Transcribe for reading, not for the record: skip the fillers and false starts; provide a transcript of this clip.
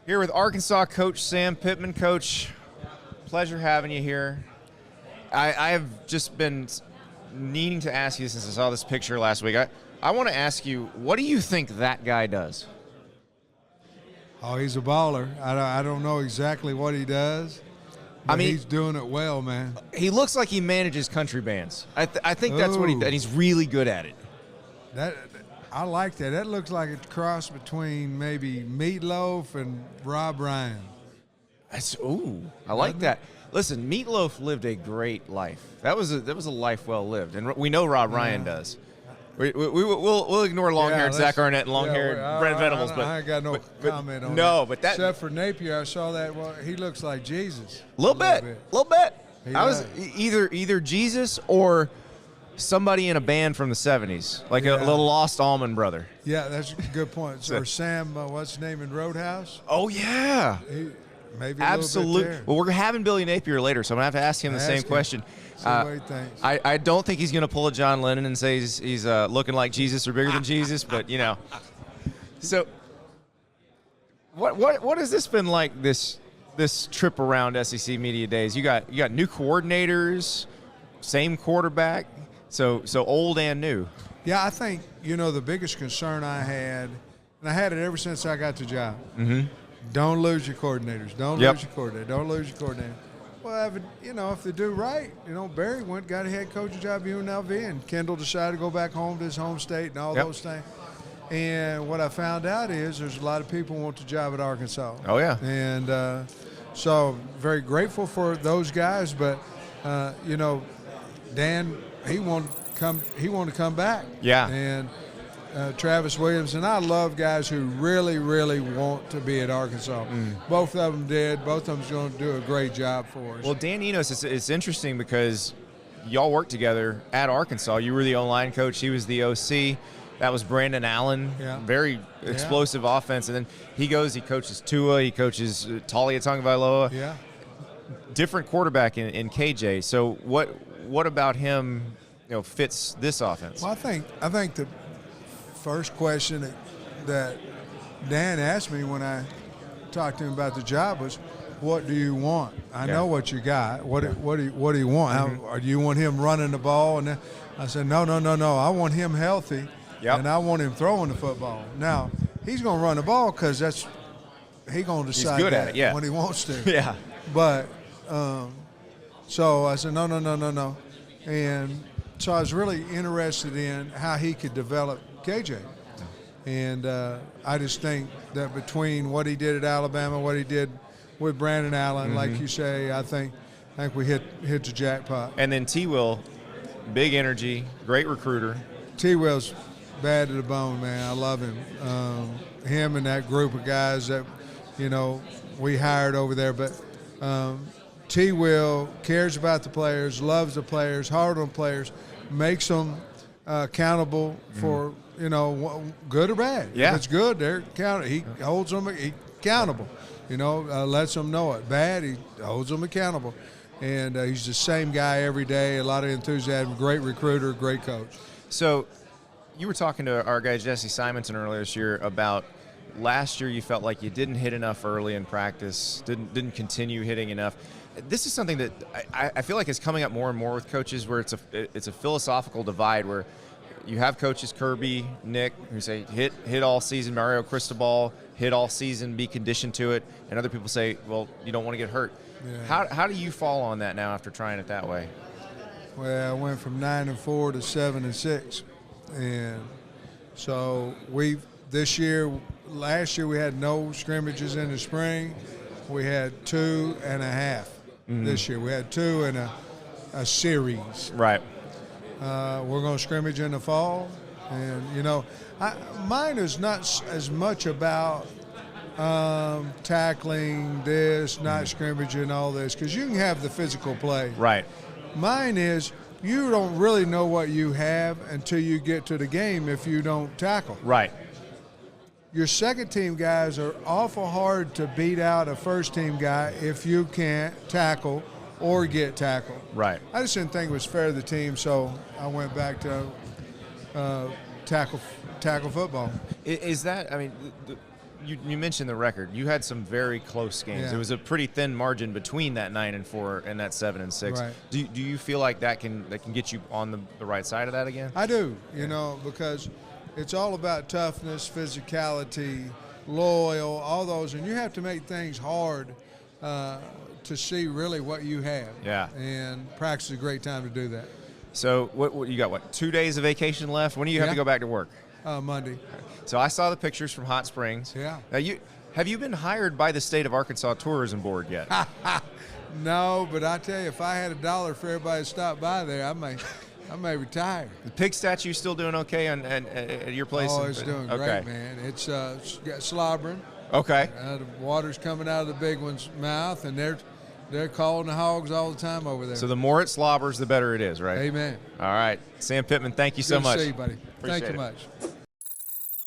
Here with Arkansas coach Sam Pittman. Coach, pleasure having you here. I have just been needing to ask you since I saw this picture last week. I want to ask you, what do you think that guy does? Oh, he's a baller. I don't know exactly what he does. I mean, he's doing it well, man. He looks like he manages country bands. I think that's what he does, and he's really good at it. I like that. That looks like a cross between maybe Meatloaf and Rob Ryan. I like that. Listen, Meatloaf lived a great life. That was a life well lived, and we know Rob Ryan does. We'll ignore long-haired Zach Arnett and long-haired Brent Venables, but I ain't got no comment on that. No, but that except for Napier, I saw that. Well, he looks like Jesus. A little bit. I was either Jesus or somebody in a band from the 70s, like a little lost Allman Brother. Yeah, that's a good point. Or Sam, what's his name in Roadhouse? Oh, yeah. Maybe absolutely. Well, we're having Billy Napier later, so I'm going to have to ask him the same question. What he thinks. I don't think he's going to pull a John Lennon and say he's looking like Jesus or bigger than Jesus, but, you know. So what has this been like, this trip around SEC Media Days? You got new coordinators, same quarterback. So old and new. Yeah, I think, the biggest concern I had, and I had it ever since I got the job, don't lose your coordinators. Don't lose your coordinator. Well, if they do right, Barry got a head coaching job at UNLV, and Kendall decided to go back home to his home state and all those things. And what I found out is there's a lot of people who want the job at Arkansas. Oh, yeah. And so very grateful for those guys, but, Dan, he wanted to come back. Yeah. And Travis Williams, and I love guys who really, really want to be at Arkansas. Both of them did. Both of them's going to do a great job for us. Well, Dan Enos, it's interesting because y'all worked together at Arkansas. You were the O-line coach. He was the OC. That was Brandon Allen. Yeah. Very explosive offense. And then he coaches Tua. He coaches Talia Tagovailoa. Yeah. Different quarterback in KJ. So what about him fits this offense? Well, I think the first question that Dan asked me when I talked to him about the job was, what do you want? I know what you got. What do you want? Do you want him running the ball? And I said, no. I want him healthy, and I want him throwing the football. Now, he's going to run the ball because he's going to decide that when he wants to. Yeah. But so I said, no. And so I was really interested in how he could develop KJ. And I just think that between what he did at Alabama, what he did with Brandon Allen, like you say, I think we hit the jackpot. And then T-Will, big energy, great recruiter. T-Will's bad to the bone, man. I love him. Him and that group of guys that, we hired over there. But T-Will cares about the players, loves the players, hard on players, makes them accountable for, good or bad. Yeah. If it's good, they're accountable. He holds them accountable. Lets them know it. Bad, he holds them accountable. And he's the same guy every day, a lot of enthusiasm, great recruiter, great coach. So you were talking to our guy Jesse Simonson earlier this year about last year you felt like you didn't hit enough early in practice, didn't continue hitting enough. This is something that I feel like is coming up more and more with coaches, where it's a philosophical divide where you have coaches Kirby, Nick, who say hit all season, Mario Cristobal, hit all season, be conditioned to it, and other people say, well, you don't want to get hurt. Yeah. How do you fall on that now after trying it that way? Well, I went from 9-4 to 7-6, and so last year we had no scrimmages in the spring. We had 2.5 this year. We had 2 in a series. Right. We're going to scrimmage in the fall. And, mine is not as much about tackling this, not scrimmaging, all this, because you can have the physical play. Right. Mine is you don't really know what you have until you get to the game if you don't tackle. Right. Your second-team guys are awful hard to beat out a first-team guy if you can't tackle or get tackled. Right. I just didn't think it was fair to the team, so I went back to tackle football. Is that, you mentioned the record. You had some very close games. Yeah. It was a pretty thin margin between that 9-4 and that 7-6. Right. Do you feel like that can get you on the right side of that again? I do, you know, because it's all about toughness, physicality, loyal, all those, and you have to make things hard to see really what you have. Yeah. And practice is a great time to do that. So what you got? What, 2 days of vacation left? When do you have to go back to work? Monday. So I saw the pictures from Hot Springs. Yeah. Now have you been hired by the state of Arkansas Tourism Board yet? No, but I tell you, if I had $1 for everybody to stop by there, I may retire. The pig statue still doing okay at your place? Oh, it's doing great, man. It's got slobbering. Okay. The water's coming out of the big one's mouth, and they're calling the hogs all the time over there. So the more it slobbers, the better it is, right? Amen. All right. Sam Pittman, thank you so Good much. to see you, buddy. Appreciate Thank you it. much.